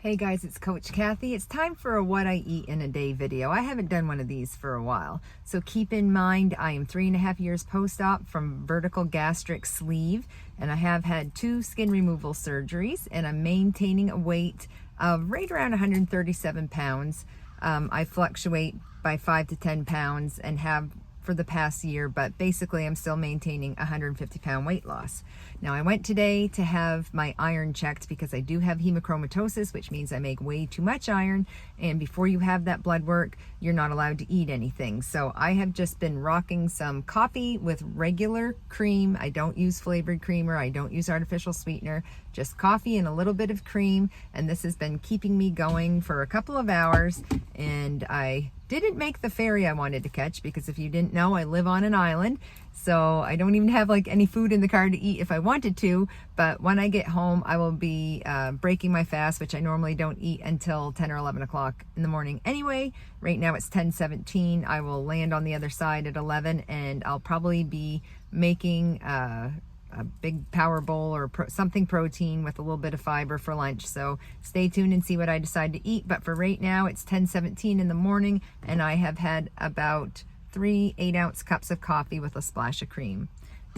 Hey guys, it's Coach Kathy. It's time for a what I eat in a day video. I haven't done one of these for a while. So keep in mind, I am 3.5 years post-op from vertical gastric sleeve, and I have had 2 skin removal surgeries, and I'm maintaining a weight of right around 137 pounds. I fluctuate by 5 to 10 pounds and have for the past year, but basically I'm still maintaining 150-pound weight loss. Now I went today to have my iron checked because I do have hemochromatosis, which means I make way too much iron, and before you have that blood work, you're not allowed to eat anything. So I have just been rocking some coffee with regular cream. I don't use flavored creamer, I don't use artificial sweetener, just coffee and a little bit of cream, and this has been keeping me going for a couple of hours. And I didn't make the ferry I wanted to catch because if you didn't know, I live on an island, so I don't even have like any food in the car to eat if I wanted to. But when I get home, I will be breaking my fast, which I normally don't eat until 10 or 11 o'clock in the morning anyway. Right now it's 10:17. I will land on the other side at 11, and I'll probably be making a big power bowl or something protein with a little bit of fiber for lunch. So stay tuned and see what I decide to eat. But for right now, it's 10:17 in the morning, and I have had about 3 8-ounce cups of coffee with a splash of cream.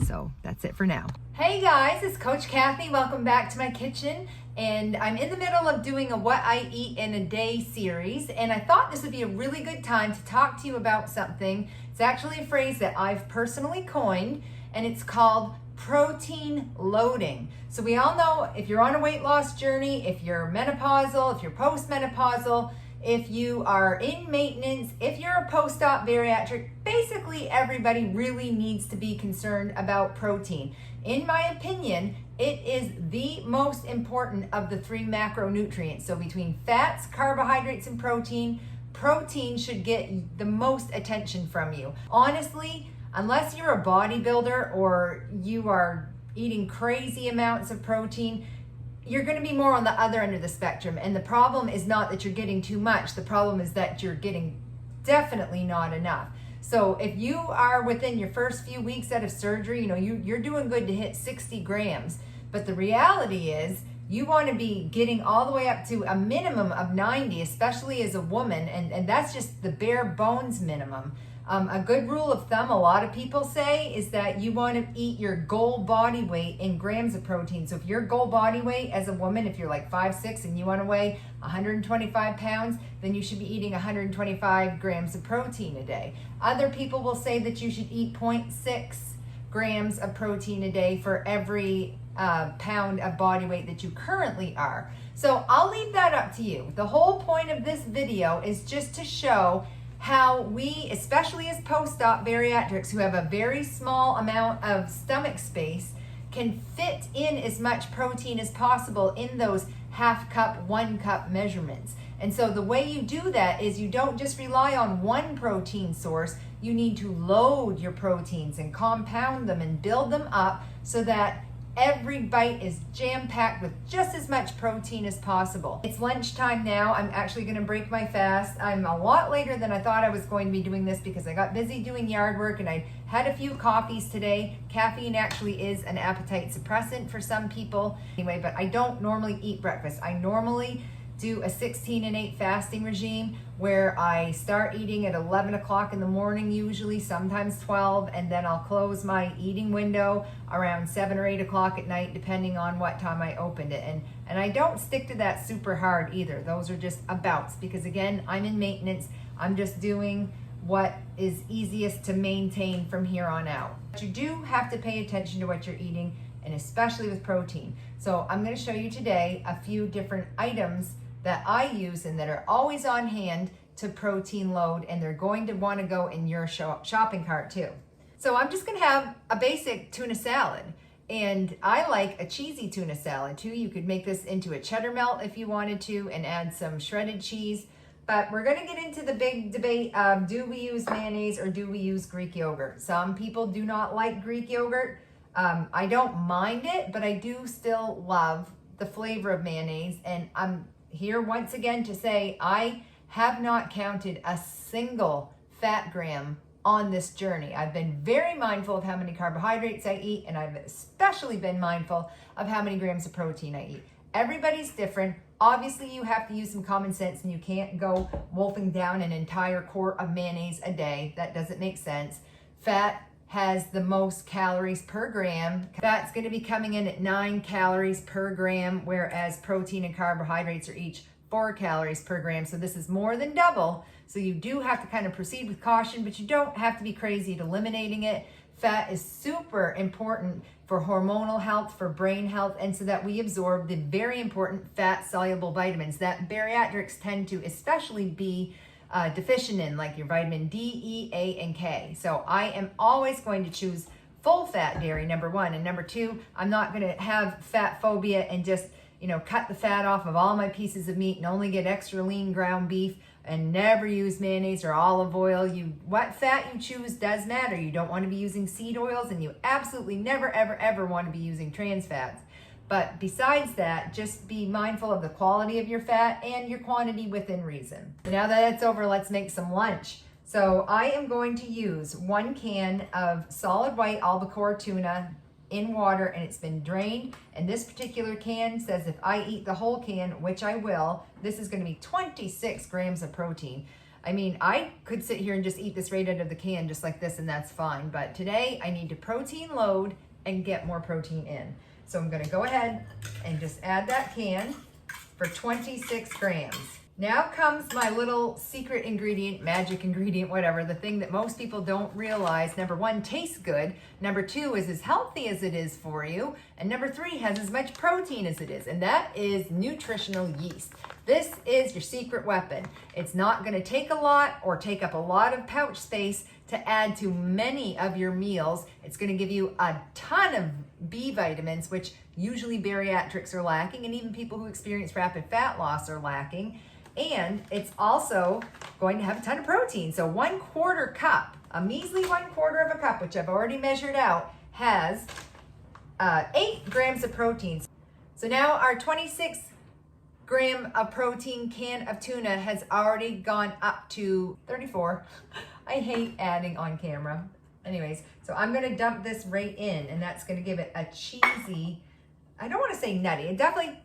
So that's it for now. Hey guys, it's Coach Kathy. Welcome back to my kitchen. And I'm in the middle of doing a what I eat in a day series. And I thought this would be a really good time to talk to you about something. It's actually a phrase that I've personally coined, and it's called protein loading. So we all know if you're on a weight loss journey, if you're menopausal, if you're postmenopausal, if you are in maintenance, if you're a post-op bariatric, basically everybody really needs to be concerned about protein. In my opinion, it is the most important of the 3 macronutrients. So between fats, carbohydrates, and protein, protein should get the most attention from you. Honestly, unless you're a bodybuilder or you are eating crazy amounts of protein, you're going to be more on the other end of the spectrum. And the problem is not that you're getting too much. The problem is that you're getting definitely not enough. So if you are within your first few weeks out of surgery, you're doing good to hit 60 grams. But the reality is you want to be getting all the way up to a minimum of 90, especially as a woman. And that's just the bare bones minimum. A good rule of thumb, a lot of people say, is that you want to eat your goal body weight in grams of protein. So if your goal body weight as a woman, if you're like 5'6" and you want to weigh 125 pounds, then you should be eating 125 grams of protein a day. Other people will say that you should eat 0.6 grams of protein a day for every pound of body weight that you currently are. So I'll leave that up to you. The whole point of this video is just to show how we, especially as post-op bariatrics who have a very small amount of stomach space, can fit in as much protein as possible in those half cup, 1 cup measurements. And so the way you do that is you don't just rely on one protein source. You need to load your proteins and compound them and build them up so that every bite is jam-packed with just as much protein as possible. It's lunchtime now. I'm actually going to break my fast. I'm a lot later than I thought I was going to be doing this because I got busy doing yard work and I had a few coffees today. Caffeine actually is an appetite suppressant for some people. Anyway, but I don't normally eat breakfast. I normally do a 16 and 8 fasting regime where I start eating at 11 o'clock in the morning usually, sometimes 12, and then I'll close my eating window around 7 or 8 o'clock at night depending on what time I opened it. And I don't stick to that super hard either. Those are just abouts because again, I'm in maintenance. I'm just doing what is easiest to maintain from here on out. But you do have to pay attention to what you're eating, and especially with protein. So I'm going to show you today a few different items that I use and that are always on hand to protein load, and they're going to want to go in your shopping cart too. So I'm just going to have a basic tuna salad, and I like a cheesy tuna salad too. You could make this into a cheddar melt if you wanted to and add some shredded cheese. But we're going to get into the big debate of do we use mayonnaise or do we use Greek yogurt? Some people do not like Greek yogurt. I don't mind it, but I do still love the flavor of mayonnaise, and I'm here once again to say I have not counted a single fat gram on this journey. I've been very mindful of how many carbohydrates I eat, and I've especially been mindful of how many grams of protein I eat. Everybody's different. Obviously, you have to use some common sense and you can't go wolfing down an entire quart of mayonnaise a day. That doesn't make sense. Fat has the most calories per gram. Fat's going to be coming in at 9 calories per gram, whereas protein and carbohydrates are each 4 calories per gram. So this is more than double. So you do have to kind of proceed with caution, but you don't have to be crazy at eliminating it. Fat is super important for hormonal health, for brain health, and so that we absorb the very important fat-soluble vitamins that bariatrics tend to especially be deficient in, like your vitamin D, E, A, and K. So I am always going to choose full-fat dairy, number one. And number two, I'm not going to have fat phobia and just, cut the fat off of all my pieces of meat and only get extra lean ground beef and never use mayonnaise or olive oil. What fat you choose does matter. You don't want to be using seed oils, and you absolutely never, ever, ever want to be using trans fats. But besides that, just be mindful of the quality of your fat and your quantity within reason. So now that it's over, let's make some lunch. So I am going to use 1 can of solid white albacore tuna in water, and it's been drained. And this particular can says if I eat the whole can, which I will, this is going to be 26 grams of protein. I mean, I could sit here and just eat this right out of the can just like this, and that's fine. But today I need to protein load and get more protein in. So I'm going to go ahead and just add that can for 26 grams. Now comes my little secret ingredient, magic ingredient, whatever, the thing that most people don't realize. Number one, tastes good. Number two, is as healthy as it is for you. And number three, has as much protein as it is. And that is nutritional yeast. This is your secret weapon. It's not going to take a lot or take up a lot of pouch space to add to many of your meals. It's going to give you a ton of B vitamins, which usually bariatrics are lacking, and even people who experience rapid fat loss are lacking. And it's also going to have a ton of protein. So 1/4 cup, a measly 1/4 of a cup, which I've already measured out, has 8 grams of protein. So now our 26 gram of protein can of tuna has already gone up to 34. I hate adding on camera. Anyways, so I'm gonna dump this right in, and that's gonna give it a cheesy, I don't want to say nutty.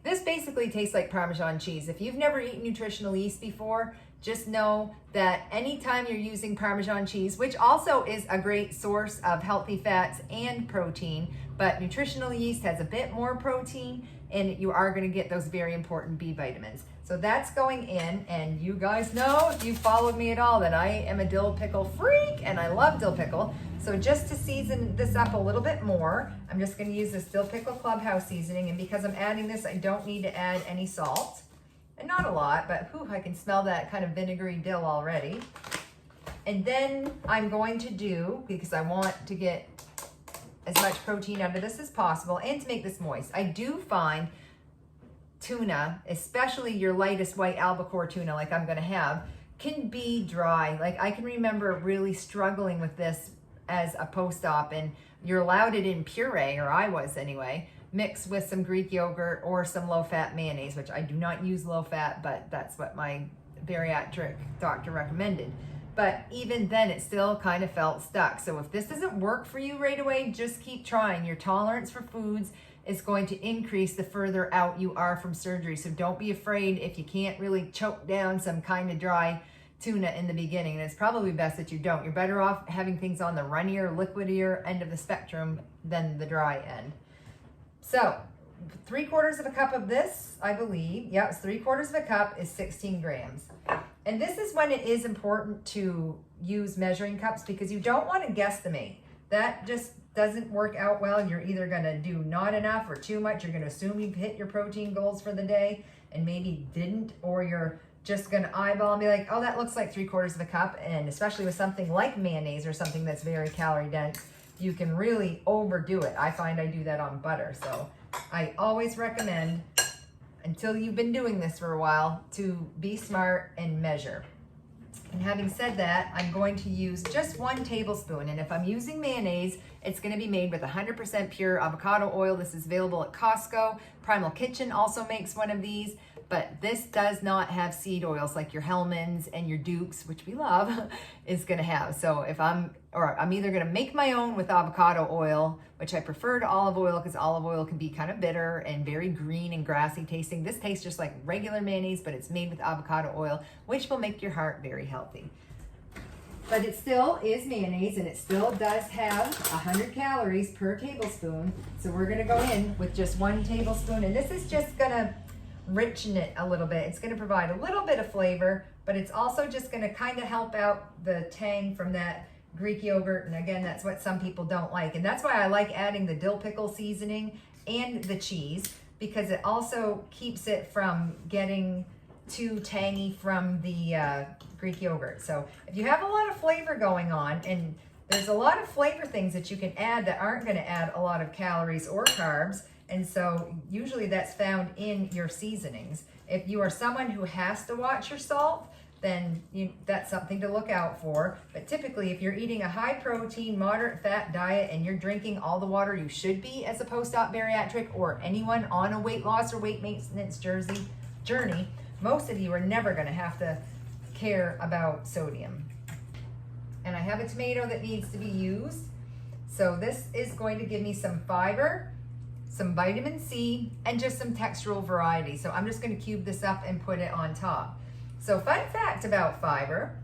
This basically tastes like Parmesan cheese. If you've never eaten nutritional yeast before, just know that anytime you're using Parmesan cheese, which also is a great source of healthy fats and protein, but nutritional yeast has a bit more protein, and you are going to get those very important B vitamins. So that's going in, and you guys know, if you followed me at all, that I am a dill pickle freak, and I love dill pickle. So just to season this up a little bit more, I'm just going to use this Dill Pickle Clubhouse seasoning, and because I'm adding this, I don't need to add any salt. And not a lot, but whew, I can smell that kind of vinegary dill already. And then I'm going to do, because I want to get as much protein out of this as possible and to make this moist, I do find tuna, especially your lightest white albacore tuna like I'm going to have, can be dry. Like I can remember really struggling with this as a post-op, and you're allowed it in puree, or I was anyway, mixed with some Greek yogurt or some low-fat mayonnaise, which I do not use low-fat, but that's what my bariatric doctor recommended. But even then, it still kind of felt stuck. So if this doesn't work for you right away, just keep trying. Your tolerance for foods is going to increase the further out you are from surgery. So don't be afraid if you can't really choke down some kind of dry tuna in the beginning. And it's probably best that you don't. You're better off having things on the runnier, liquidier end of the spectrum than the dry end. So 3/4 of a cup of this, I believe, yeah, it's 3/4 of a cup is 16 grams. And this is when it is important to use measuring cups, because you don't want to guesstimate. That just doesn't work out well. You're either going to do not enough or too much. You're going to assume you've hit your protein goals for the day and maybe didn't, or you're just going to eyeball and be like, oh, that looks like 3/4 of a cup. And especially with something like mayonnaise or something that's very calorie dense, you can really overdo it. I find I do that on butter. So I always recommend, until you've been doing this for a while, to be smart and measure. And having said that, I'm going to use just 1 tablespoon. And if I'm using mayonnaise, it's going to be made with 100% pure avocado oil. This is available at Costco. Primal Kitchen also makes one of these. but this does not have seed oils like your Hellmann's and your Dukes, which we love, is gonna have. So if I'm either gonna make my own with avocado oil, which I prefer to olive oil because olive oil can be kind of bitter and very green and grassy tasting. This tastes just like regular mayonnaise, but it's made with avocado oil, which will make your heart very healthy. But it still is mayonnaise, and it still does have 100 calories per tablespoon. So we're gonna go in with just 1 tablespoon, and this is just gonna richen it a little bit. It's gonna provide a little bit of flavor, but it's also just gonna kind of help out the tang from that Greek yogurt. And again, that's what some people don't like. And that's why I like adding the dill pickle seasoning and the cheese, because it also keeps it from getting too tangy from the Greek yogurt. So if you have a lot of flavor going on, and there's a lot of flavor things that you can add that aren't going to add a lot of calories or carbs, and so usually that's found in your seasonings. If you are someone who has to watch your salt, then that's something to look out for. But typically, if you're eating a high protein, moderate fat diet and you're drinking all the water you should be as a post-op bariatric, or anyone on a weight loss or weight maintenance journey, most of you are never going to have to care about sodium. And I have a tomato that needs to be used. So this is going to give me some fiber, some vitamin C, and just some textural variety. So I'm just going to cube this up and put it on top. So fun fact about fiber,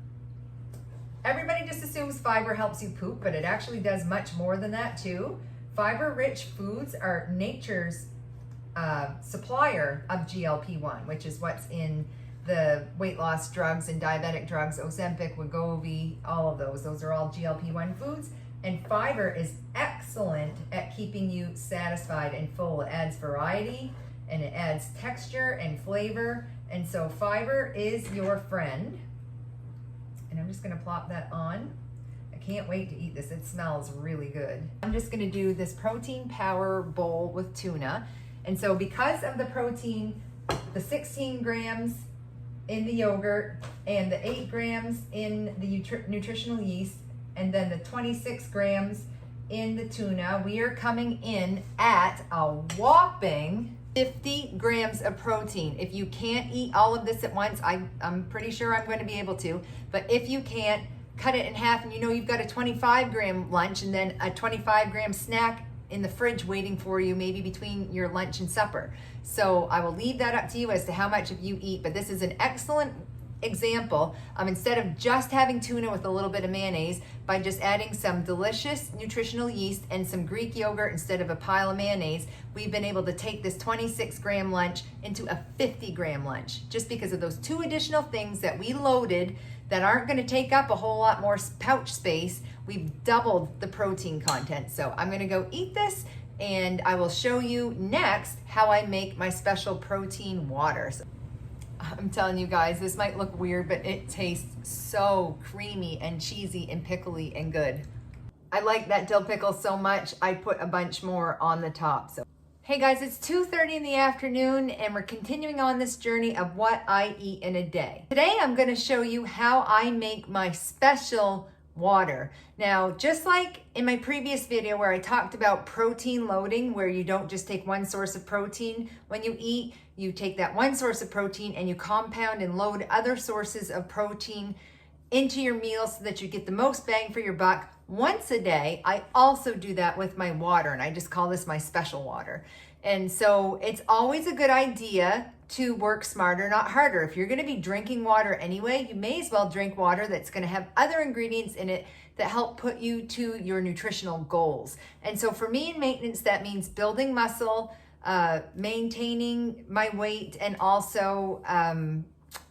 everybody just assumes fiber helps you poop, but it actually does much more than that too. Fiber-rich foods are nature's supplier of GLP-1, which is what's in the weight loss drugs and diabetic drugs, Ozempic, Wegovy, all of those. Those are all GLP-1 foods. And fiber is excellent at keeping you satisfied and full. It adds variety and it adds texture and flavor. And so fiber is your friend. And I'm just gonna plop that on. I can't wait to eat this. It smells really good. I'm just gonna do this protein power bowl with tuna. And so because of the protein, the 16 grams in the yogurt and the 8 grams in the nutritional yeast, and then the 26 grams in the tuna, we are coming in at a whopping 50 grams of protein. If you can't eat all of this at once, I'm pretty sure I'm going to be able to, but if you can't, cut it in half, and you've got a 25 gram lunch and then a 25 gram snack in the fridge waiting for you, maybe between your lunch and supper. So I will leave that up to you as to how much of you eat, but this is an excellent example of, instead of just having tuna with a little bit of mayonnaise, by just adding some delicious nutritional yeast and some Greek yogurt instead of a pile of mayonnaise, we've been able to take this 26 gram lunch into a 50 gram lunch, just because of those 2 additional things that we loaded that aren't going to take up a whole lot more pouch space. We've doubled the protein content. So I'm going to go eat this, and I will show you next how I make my special protein water. So I'm telling you guys, this might look weird, but it tastes so creamy and cheesy and pickly and good. I like that dill pickle so much, I put a bunch more on the top. So hey guys, it's 2:30 in the afternoon, and we're continuing on this journey of what I eat in a day. Today I'm going to show you how I make my special water. Now, just like in my previous video where I talked about protein loading, where you don't just take one source of protein when you eat, you take that one source of protein and you compound and load other sources of protein into your meal so that you get the most bang for your buck once a day. I also do that with my water, and I just call this my special water. And so it's always a good idea to work smarter, not harder. If you're going to be drinking water anyway, you may as well drink water that's going to have other ingredients in it that help put you to your nutritional goals. And so for me in maintenance, that means building muscle, maintaining my weight, and also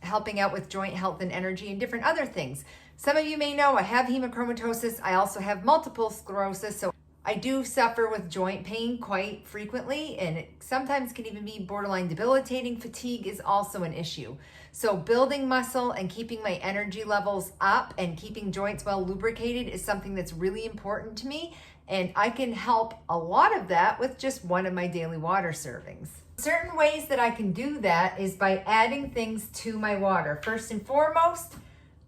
helping out with joint health and energy and different other things. Some of you may know I have hemochromatosis. I also have multiple sclerosis. So I do suffer with joint pain quite frequently, and it sometimes can even be borderline debilitating. Fatigue is also an issue. So building muscle and keeping my energy levels up and keeping joints well lubricated is something that's really important to me. And I can help a lot of that with just one of my daily water servings. Certain ways that I can do that is by adding things to my water. First and foremost,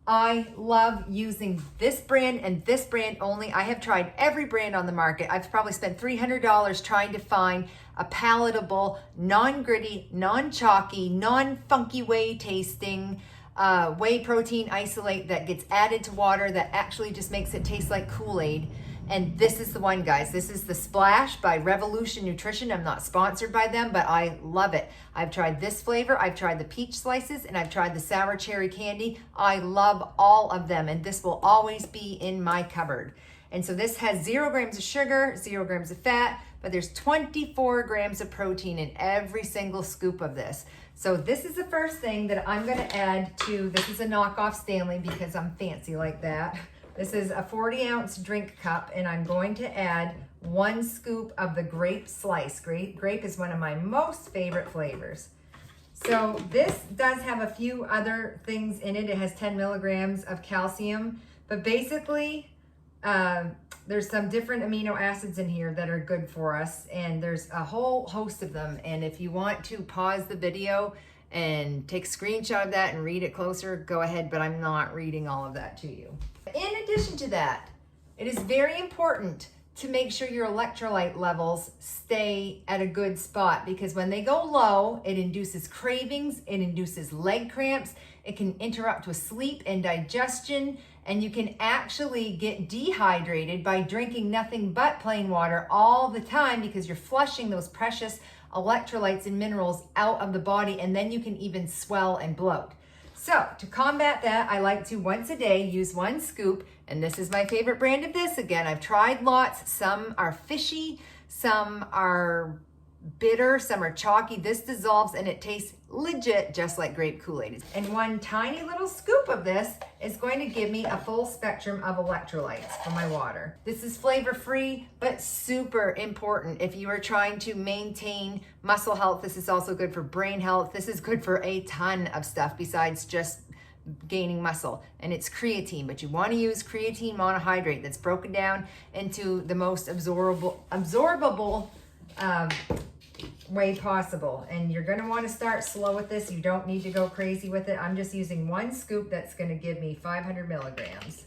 I love using this brand and this brand only. I have tried every brand on the market. I've probably spent $300 trying to find a palatable, non-gritty, non-chalky, non-funky whey tasting whey protein isolate that gets added to water that actually just makes it taste like Kool-Aid. And this is the one, guys. This is the Splash by Revolution Nutrition. I'm not sponsored by them, but I love it. I've tried this flavor, I've tried the peach slices, and I've tried the sour cherry candy. I love all of them, and this will always be in my cupboard. And so this has 0 grams of sugar, 0 grams of fat, but there's 24 grams of protein in every single scoop of this. So this is the first thing that I'm gonna add to, this is a knockoff Stanley because I'm fancy like that. This is a 40-ounce drink cup, and I'm going to add 1 scoop of the grape slice. Grape is one of my most favorite flavors. So this does have a few other things in it. It has 10 milligrams of calcium, but basically there's some different amino acids in here that are good for us, and there's a whole host of them. And if you want to pause the video and take a screenshot of that and read it closer, go ahead, but I'm not reading all of that to you. In addition to that, it is very important to make sure your electrolyte levels stay at a good spot, because when they go low, it induces cravings, it induces leg cramps, it can interrupt with sleep and digestion, and you can actually get dehydrated by drinking nothing but plain water all the time because you're flushing those precious electrolytes and minerals out of the body, and then you can even swell and bloat. So to combat that, I like to once a day use 1 scoop, and this is my favorite brand of this. Again, I've tried lots. Some are fishy, some are bitter, some are chalky. This dissolves and it tastes legit just like grape Kool-Aid. And 1 tiny little scoop of this is going to give me a full spectrum of electrolytes for my water. This is flavor free, but super important if you are trying to maintain muscle health. This is also good for brain health. This is good for a ton of stuff besides just gaining muscle, and it's creatine, but you want to use creatine monohydrate that's broken down into the most absorbable way possible. And you're going to want to start slow with this. You don't need to go crazy with it. I'm just using 1 scoop that's going to give me 500 milligrams.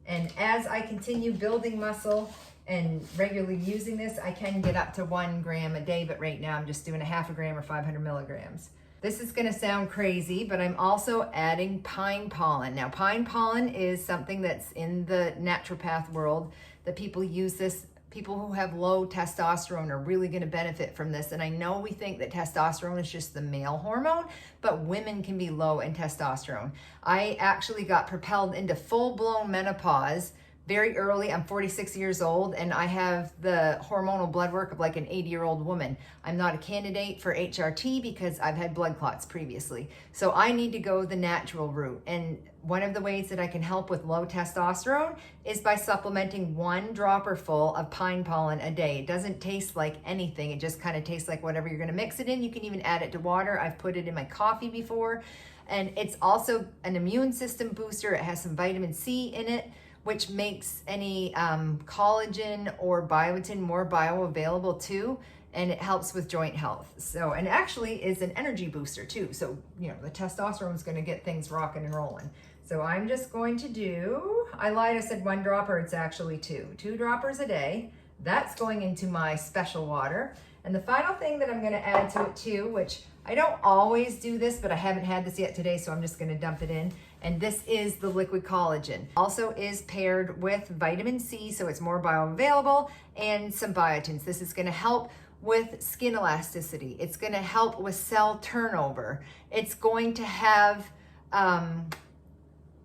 And as I continue building muscle and regularly using this, I can get up to 1 gram a day, but right now I'm just doing a half a gram or 500 milligrams. This is going to sound crazy, but I'm also adding pine pollen. Now, pine pollen is something that's in the naturopath world that people use this. People who have low testosterone are really going to benefit from this. And I know we think that testosterone is just the male hormone, but women can be low in testosterone. I actually got propelled into full-blown menopause very early. I'm 46 years old, and I have the hormonal blood work of like an 80-year-old woman. I'm not a candidate for HRT because I've had blood clots previously. So I need to go the natural route. And one of the ways that I can help with low testosterone is by supplementing 1 dropper full of pine pollen a day. It doesn't taste like anything. It just kind of tastes like whatever you're going to mix it in. You can even add it to water. I've put it in my coffee before. And it's also an immune system booster. It has some vitamin C in it, which makes any collagen or biotin more bioavailable too, and it helps with joint health. So, and actually is an energy booster too. So, you know, the testosterone is going to get things rocking and rolling. So I'm just going to do, I lied, I said 1 dropper, it's actually 2 droppers a day. That's going into my special water. And the final thing that I'm going to add to it too, which I don't always do this, but I haven't had this yet today, so I'm just going to dump it in. And this is the liquid collagen. Also is paired with vitamin C, so it's more bioavailable, and some biotins. This is going to help with skin elasticity. It's going to help with cell turnover. It's going to have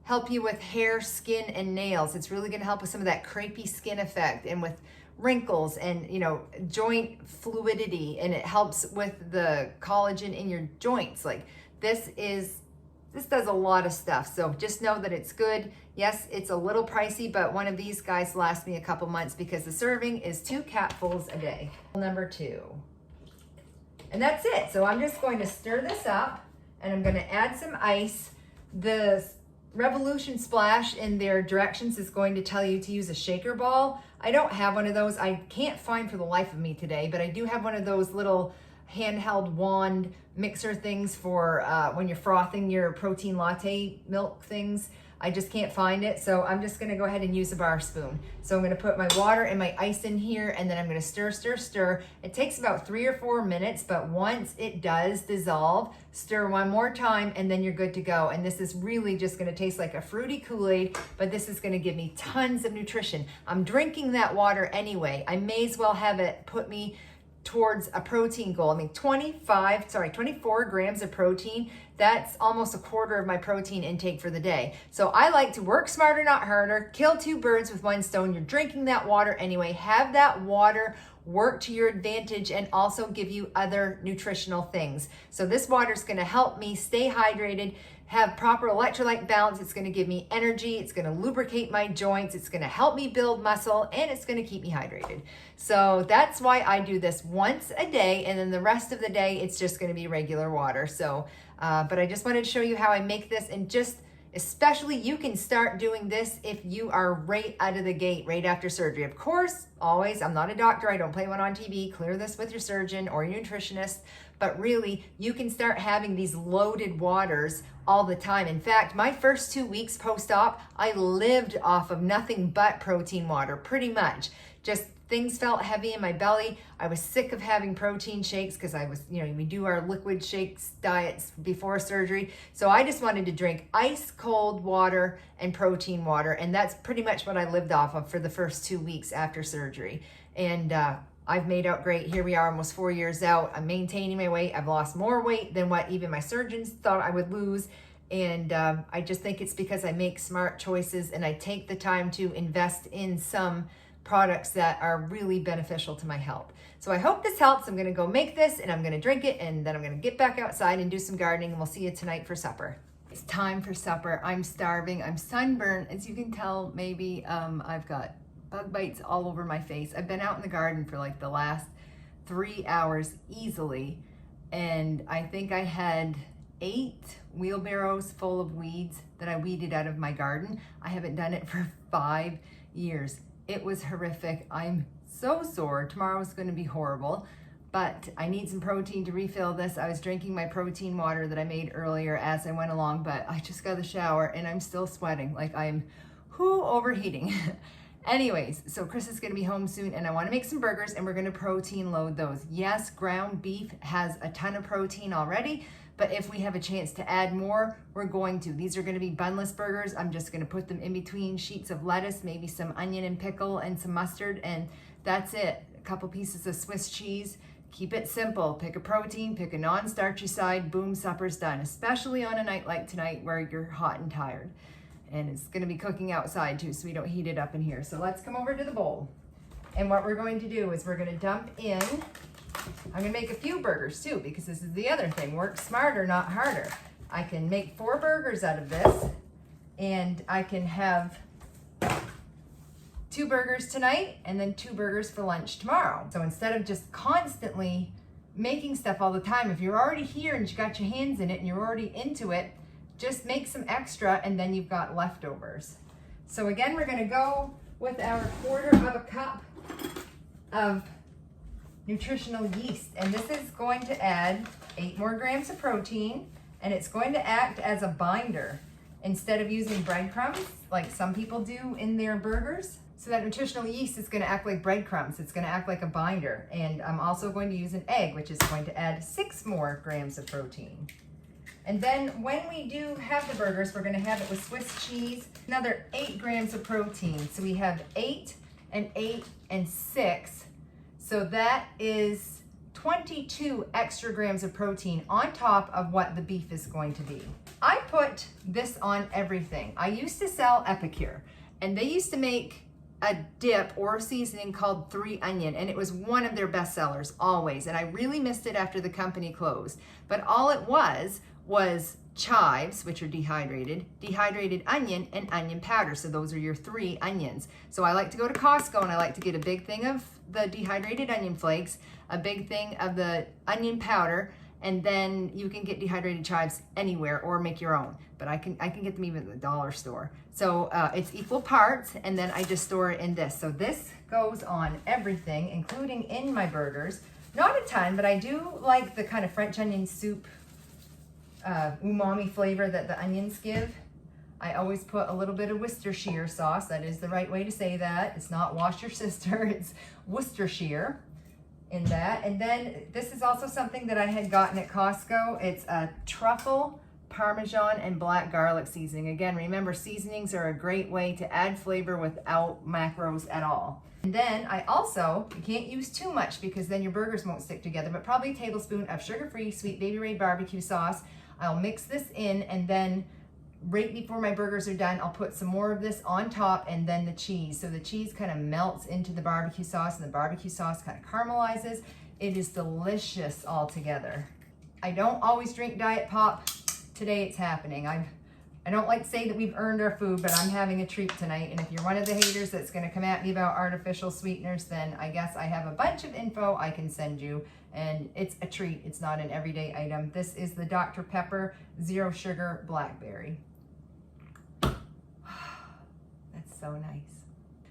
help you with hair, skin, and nails. It's really going to help with some of that crepey skin effect and with wrinkles and, you know, joint fluidity, and it helps with the collagen in your joints. Like this does a lot of stuff. So just know that it's good. Yes, it's a little pricey, but one of these guys lasts me a couple months because the serving is 2 capfuls a day. Number 2. And that's it. So I'm just going to stir this up, and I'm going to add some ice. The Revolution Splash in their directions is going to tell you to use a shaker ball. I don't have one of those. I can't find for the life of me today, but I do have one of those little handheld wand mixer things for when you're frothing your protein latte milk things. I just can't find it, so I'm just gonna go ahead and use a bar spoon. So I'm gonna put my water and my ice in here, and then I'm gonna stir, stir, stir. It takes about 3 or 4 minutes, but once it does dissolve, stir one more time, and then you're good to go. And this is really just gonna taste like a fruity Kool-Aid, but this is gonna give me tons of nutrition. I'm drinking that water anyway. I may as well have it put me towards a protein goal. I mean, 24 grams of protein. That's almost a quarter of my protein intake for the day. So I like to work smarter, not harder, kill 2 birds with 1 stone. You're drinking that water anyway. Have that water work to your advantage and also give you other nutritional things. So this water is going to help me stay hydrated, have proper electrolyte balance. It's going to give me energy. It's going to lubricate my joints. It's going to help me build muscle, and it's going to keep me hydrated. So that's why I do this once a day, and then the rest of the day, it's just going to be regular water. So, but I just wanted to show you how I make this, and just especially you can start doing this if you are right out of the gate, right after surgery. Of course, always, I'm not a doctor. I don't play one on TV. Clear this with your surgeon or your nutritionist. But really, you can start having these loaded waters all the time. In fact, my first 2 weeks post-op, I lived off of nothing but protein water, pretty much. Just things felt heavy in my belly. I was sick of having protein shakes because I was, we do our liquid shakes diets before surgery. So I just wanted to drink ice cold water and protein water. And that's pretty much what I lived off of for the first 2 weeks after surgery. And I've made out great. Here we are almost 4 years out. I'm maintaining my weight. I've lost more weight than what even my surgeons thought I would lose. And I just think it's because I make smart choices and I take the time to invest in some products that are really beneficial to my health. So I hope this helps. I'm gonna go make this and I'm gonna drink it, and then I'm gonna get back outside and do some gardening, and we'll see you tonight for supper. It's time for supper. I'm starving. I'm sunburned. As you can tell, maybe I've got bug bites all over my face. I've been out in the garden for like the last 3 hours easily, and I think I had 8 wheelbarrows full of weeds that I weeded out of my garden. I haven't done it for 5 years. It was horrific. I'm so sore. Tomorrow's going to be horrible, but I need some protein to refill this. I was drinking my protein water that I made earlier as I went along, but I just got out of the shower and I'm still sweating like I'm overheating. Anyways, so Chris is going to be home soon, and I want to make some burgers, and we're going to protein load those. Yes, ground beef has a ton of protein already, but if we have a chance to add more, we're going to. These are going to be bunless burgers. I'm just going to put them in between sheets of lettuce, maybe some onion and pickle and some mustard, and that's it. A couple pieces of Swiss cheese. Keep it simple. Pick a protein, pick a non-starchy side, boom, supper's done, especially on a night like tonight where you're hot and tired. And it's going to be cooking outside too, so we don't heat it up in here. So let's come over to the bowl. And what we're going to do is we're going to dump in, I'm going to make a few burgers too, because this is the other thing. Work smarter, not harder. I can make 4 burgers out of this, and I can have 2 burgers tonight and then 2 burgers for lunch tomorrow. So instead of just constantly making stuff all the time, if you're already here and you got your hands in it and you're already into it, just make some extra and then you've got leftovers. So again, we're going to go with our 1/4 cup of nutritional yeast, and this is going to add 8 more grams of protein, and it's going to act as a binder instead of using breadcrumbs like some people do in their burgers. So that nutritional yeast is going to act like breadcrumbs. It's going to act like a binder. And I'm also going to use an egg, which is going to add 6 more grams of protein. And then when we do have the burgers, we're going to have it with Swiss cheese, another 8 grams of protein. So we have 8 and 8 and 6. So that is 22 extra grams of protein on top of what the beef is going to be. I put this on everything. I used to sell Epicure, and they used to make a dip or a seasoning called 3 Onion, and it was one of their best sellers always. And I really missed it after the company closed. But all it was chives, which are dehydrated onion, and onion powder. So those are your 3 onions. So I like to go to Costco and I like to get a big thing of the dehydrated onion flakes, a big thing of the onion powder, and then you can get dehydrated chives anywhere or make your own. But I can get them even at the dollar store. So it's equal parts, and then I just store it in this. So this goes on everything, including in my burgers. Not a ton, but I do like the kind of French onion soup umami flavor that the onions give. I always put a little bit of Worcestershire sauce. That is the right way to say that. It's not wash your sister, it's Worcestershire in that. And then this is also something that I had gotten at Costco. It's a truffle, Parmesan, and black garlic seasoning. Again, remember, seasonings are a great way to add flavor without macros at all. And then I also, you can't use too much because then your burgers won't stick together, but probably a tablespoon of sugar-free Sweet Baby Ray barbecue sauce. I'll mix this in, and then right before my burgers are done, I'll put some more of this on top and then the cheese. So the cheese kind of melts into the barbecue sauce and the barbecue sauce kind of caramelizes. It is delicious all together. I don't always drink Diet Pop. Today it's happening. I don't like to say that we've earned our food, but I'm having a treat tonight. And if you're one of the haters that's going to come at me about artificial sweeteners, then I guess I have a bunch of info I can send you. And it's a treat. It's not an everyday item. This is the Dr. Pepper Zero Sugar Blackberry. That's so nice.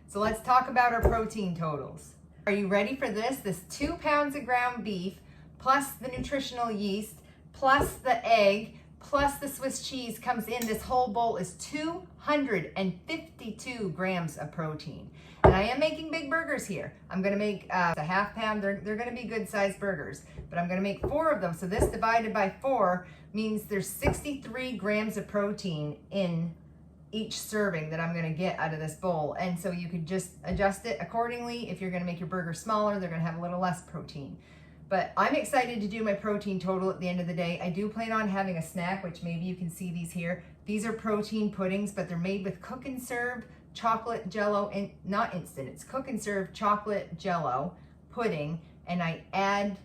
So let's talk about our protein totals. Are you ready for this? This 2 pounds of ground beef, plus the nutritional yeast, plus the egg, plus the Swiss cheese comes in. This whole bowl is 252 grams of protein. And I am making big burgers here. I'm gonna make a half pound. They're gonna be good sized burgers, but I'm gonna make 4 of them. So this divided by 4 means there's 63 grams of protein in each serving that I'm gonna get out of this bowl. And so you could just adjust it accordingly. If you're gonna make your burger smaller, they're gonna have a little less protein. But I'm excited to do my protein total at the end of the day. I do plan on having a snack, which maybe you can see these here. These are protein puddings, but they're made with Cook and Serve chocolate jello, and not instant, it's Cook and Serve chocolate jello pudding. And I add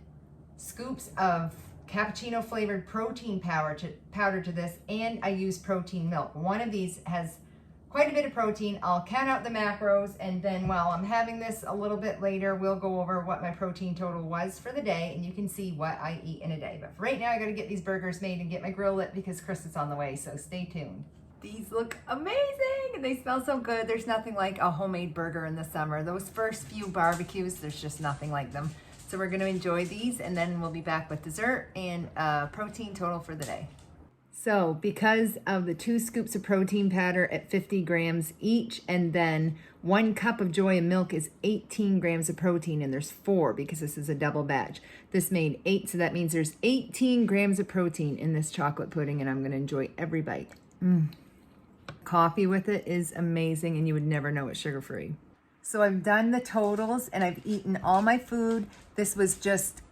scoops of cappuccino flavored protein powder to this, and I use protein milk. One of these has quite a bit of protein. I'll count out the macros, and then while I'm having this a little bit later, we'll go over what my protein total was for the day, and you can see what I eat in a day. But for right now, I gotta get these burgers made and get my grill lit because Chris is on the way, so stay tuned. These look amazing and they smell so good. There's nothing like a homemade burger in the summer. Those first few barbecues, there's just nothing like them. So we're gonna enjoy these, and then we'll be back with dessert and protein total for the day. So because of the 2 scoops of protein powder at 50 grams each, and then 1 cup of Joy milk is 18 grams of protein, and there's 4 because this is a double batch. This made 8, so that means there's 18 grams of protein in this chocolate pudding, and I'm gonna enjoy every bite. Coffee with it is amazing, and you would never know it's sugar-free. So I've done the totals, and I've eaten all my food. This was just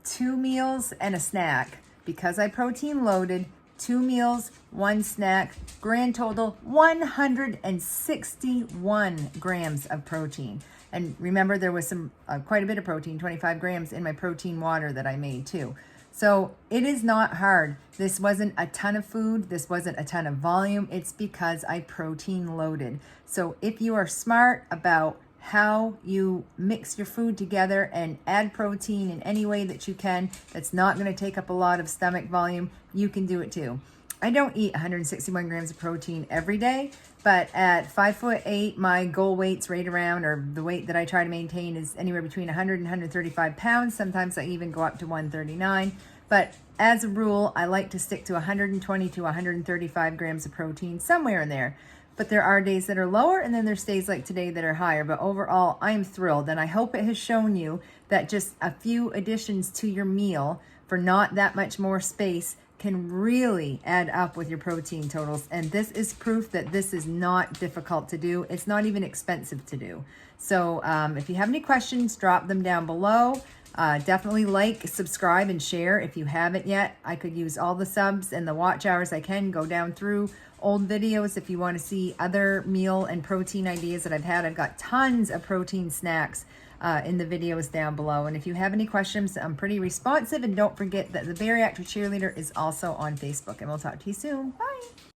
2 meals and a snack. Because I protein loaded, 2 meals, 1 snack, grand total 161 grams of protein. And remember, there was some quite a bit of protein, 25 grams in my protein water that I made too. So it is not hard. This wasn't a ton of food. This wasn't a ton of volume. It's because I protein loaded. So if you are smart about how you mix your food together and add protein in any way that you can, that's not going to take up a lot of stomach volume, you can do it too. I don't eat 161 grams of protein every day, but at 5'8", my goal weight's right around, or the weight that I try to maintain is anywhere between 100 and 135 pounds. Sometimes I even go up to 139. But as a rule, I like to stick to 120 to 135 grams of protein, somewhere in there. But there are days that are lower, and then there's days like today that are higher. But overall, I am thrilled, and I hope it has shown you that just a few additions to your meal for not that much more space can really add up with your protein totals. And this is proof that this is not difficult to do. It's not even expensive to do. So if you have any questions, drop them down below. Definitely like, subscribe, and share if you haven't yet. I could use all the subs and the watch hours I can. Go down through old videos if you want to see other meal and protein ideas that I've had. I've got tons of protein snacks in the videos down below. And if you have any questions, I'm pretty responsive. And don't forget that the Bariatric Cheerleader is also on Facebook. And we'll talk to you soon. Bye.